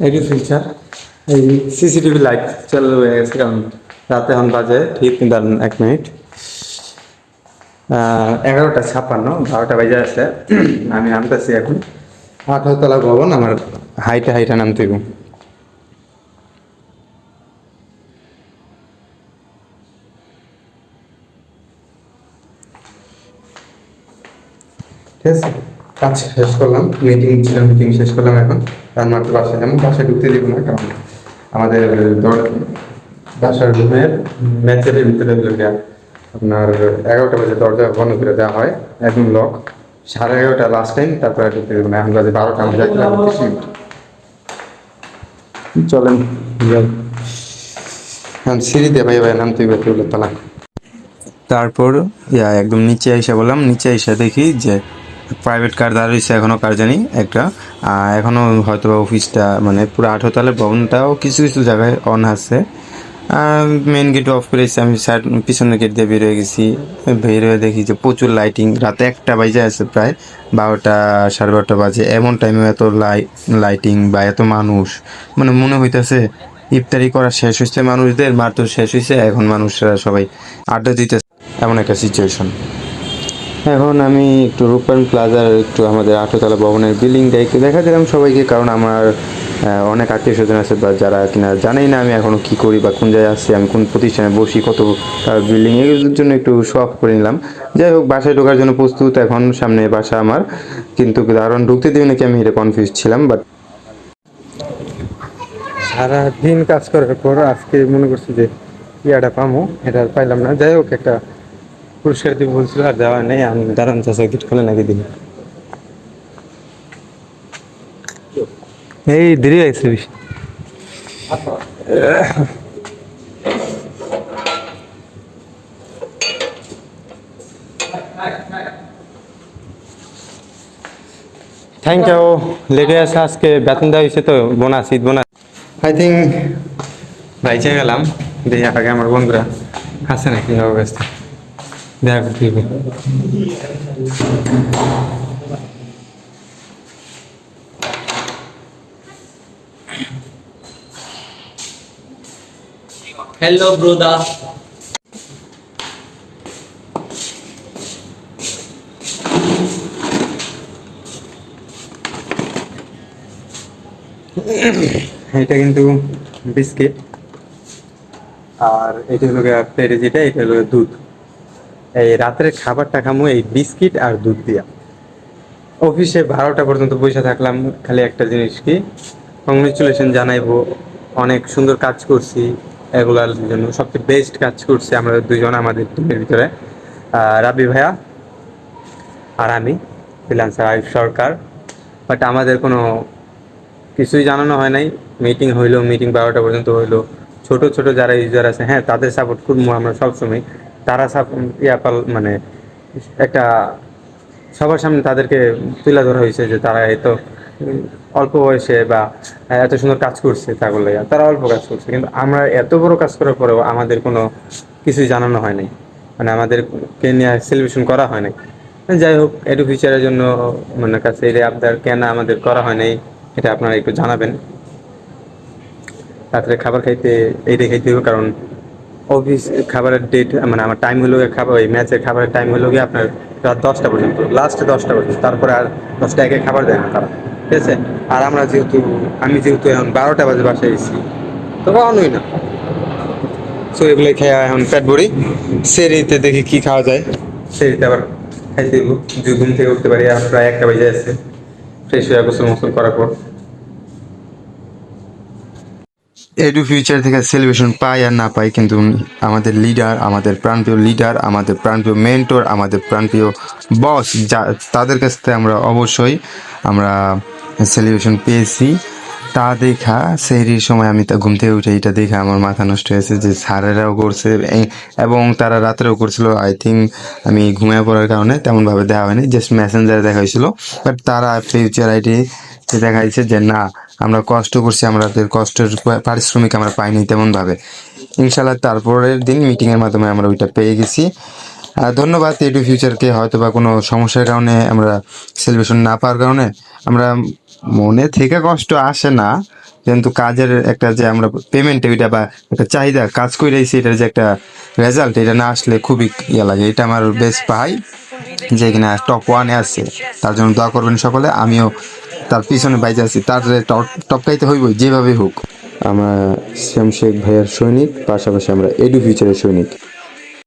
এডি feature এই CCTV light চালু হয়ে গেছে, কারণ রাতে এখন বাজে ঠিক 1 মিনিট 11:56, 12টা বাজে আছে। আমি নামতেছি এখন 18তলা ভবন, আমার হাইটে হাইটে নামতে হবে। ঠিক আছে, কাজ শেষ করলাম, মিটিং ছিল, মিটিং শেষ করলাম। এখন রান্নার বাসায় যাবো, বাসায় ঢুকতে দিব না, কারণ আমাদের বাসার রুমের ম্যাচের ভিতরে আপনার 11টা বাজে দরজা বন্ধ করে দেওয়া হয়, একদম লক। 11:30 লাস্ট টাইম, তারপরে ঢুকতে দেবো না। এখন বাজে 12টা, আমি যাচ্ছি 30 মিনিট। চলেন যাই। এখন সিঁড়ি দিয়ে ভাই নামতে হবে টেবিলের তলা। তারপর একদম নিচে এসে বললাম, নিচে এসে দেখি যে প্রাইভেট কার দাঁড়িয়েছে এখনও, কার জানি একটা। এখনও হয়তো অফিসটা মানে পুরো 18তলার ভবনটাও কিছু কিছু জায়গায় অন আছে। মেন গেট অফ করেছি, আমি সাইড পিছনের গেট দিয়ে বের হয়ে গেছি। বের হয়ে দেখি যে প্রচুর লাইটিং, রাতে 1টা বাজে আছে, প্রায় 12টা 12:30 বাজে। এমন টাইমে এত লাইটিং বা এত মানুষ, মানে মনে হইতেছে ইফতারি করা শেষ হয়েছে মানুষদের, মার তো শেষ হয়েছে, এখন মানুষরা সবাই আড্ডা দিতে, এমন একটা সিচুয়েশন। এখন আমি একটু রূপায়ণ প্লাজার একটু আমাদের 18তলা ভবনের বিল্ডিংটা একটু দেখা দিলাম সবাইকে, কারণ আমার অনেক আত্মীয় স্বজন আছে বা যারা কিনা জানেই না আমি এখনও কী করি বা কোন জায়গায় আছি, আমি কোন প্রতিষ্ঠানে বসি, কত বিল্ডিং, এগুলোর জন্য একটু শো অফ করে নিলাম। যাই হোক, বাসায় ঢোকার জন্য প্রস্তুত, এখন সামনে বাসা আমার, কিন্তু কারণ ঢুকতে দেবে নাকি আমি এটা কনফিউজ ছিলাম। বাট সারাদিন কাজ করার পর আজকে মনে করছি যে ইয়াটা পামো, এটা পাইলাম না। যাই হোক, একটা পুরস্কার দিব বলছিল, আর দেওয়া নেই। আমি দাঁড়ান চাষা গিট খুলে নাকি দিন, এই দেরি হয়েছে বেশি। Thank you. লেটে আসে, আজকে বেতন দেওয়া হয়েছে তো, bonus, Eid bonus. I think বাইচে গেলাম। দেখি আগে আমার বন্ধুরা আছে নাকি ব্যস্ত, দেখা করতে হবে। Hello, brother. এটা কিন্তু বিস্কিট, আর এটা হলো পেরে, যেটা এটা হলো দুধ। এই রাতের খাবারটা খামো এই বিস্কিট আর দুধ দিয়া। অফিসে 12টা পর্যন্ত বসে থাকলাম, খালি একটা জিনিস কি, কংগ্রেচুলেশন জানাইবো, অনেক সুন্দর কাজ করছি, এগুলার জন্য সবচেয়ে বেস্ট কাজ করছি আমরা দুজন আমাদের টিমের ভিতরে, রাবি ভাইয়া আর আমি, ফ্রিল্যান্সার আয়ুষ সরকার। বাট আমাদের কোনো কিছুই জানানো হয় নাই। মিটিং হইলো, মিটিং 12টা পর্যন্ত হইলো। ছোট ছোট যারা ইউজার আছে, হ্যাঁ, তাদের সাপোর্ট করবো আমরা সবসময়। তারা মানে একটা সবার সামনে তাদেরকে তুলে ধরা হয়েছে যে তারা এত অল্প বয়সে বা এত সুন্দর কাজ করছে, তা বলে তারা অল্প কাজ করছে, কিন্তু আমরা এত বড় কাজ করার পরেও আমাদের কোনো কিছুই জানানো হয় নাই, মানে আমাদেরকে নিয়ে সেলিব্রেশন করা হয় নাই। যাই হোক, এটু ফিচারের জন্য মানে কাছে এই আপনার কেন আমাদের করা হয় নাই, এটা আপনারা একটু জানাবেন। রাত্রে খাবার খাইতে এইটাই খাইতে হবে, কারণ অফিস খাবারের ডেট মানে আমার টাইম হলো খাবার, ওই ম্যাচের খাবারের টাইম হলো গিয়ে আপনার রাত 10টা পর্যন্ত, লাস্টে 10টা পর্যন্ত, তারপরে আর 10টা আগে খাবার দেয় না তারা। ঠিক আছে, আর আমি যেহেতু এখন 12টা বাজে বাসায় এসেছি, তো খাওয়ানোই না। সো এগুলো খেয়ে এখন পেট ভরি, সেরিতে দেখি কি খাওয়া যায়। সেরিতে আবার খাইতে যদি ঘুম থেকে উঠতে পারি, আর প্রায় 1টা বেজে আছে, ফ্রেশ হয়ে গোসল মোসল করার পর এডু ফিউচার থেকে সেলিব্রেশন পাই আর না পাই, কিন্তু আমাদের লিডার, আমাদের প্রাণপ্রিয় লিডার, আমাদের প্রাণপ্রিয় মেন্টর, আমাদের প্রাণপ্রিয় বস, যা তাদের কাছ থেকে আমরা অবশ্যই আমরা সেলিব্রেশন পেয়েছি। তা দেখা সেহরির সময় আমি তা ঘুম থেকে উঠে এটা দেখে আমার মাথা নষ্ট হয়েছে যে স্যারেরাও করছে এবং তারা রাত্রেও করছিল। আই থিঙ্ক আমি ঘুমিয়ে পড়ার কারণে তেমনভাবে দেখা হয়নি, জাস্ট মেসেঞ্জারে দেখা হয়েছিল। বাট তারা ফিউচার আইডি দেখাইছে যে না, আমরা কষ্ট করছি, আমাদের কষ্টের পারিশ্রমিক আমরা পাইনি তেমনভাবে। ইনশাল্লাহ তারপরের দিন মিটিংয়ের মাধ্যমে আমরা ওইটা পেয়ে গেছি। ধন্যবাদ এডু ফিউচারকে, হয়তো বা কোনো সমস্যার কারণে আমরা সেলিব্রেশন না পাওয়ার কারণে আমরা মনে থেকে কষ্ট আসে না, কিন্তু কাজের একটা যে আমরা পেমেন্ট এটা বা একটা চাহিদা কাজ করে রয়েছি, এটার যে একটা রেজাল্ট এটা না আসলে খুবই ইয়ে লাগে। এটা আমার বেস্ট ভাই যে কিনা টপ ওয়ানে আছে, তার জন্য দোয়া করবেন সকলে। আমিও তার পিছনে বাইজে আছি, তার টপকাইতে হইব যেভাবে হোক। আমরা শ্যাম শেখ ভাইয়ের সৈনিক, পাশাপাশি আমরা এডু ফিউচারের সৈনিক।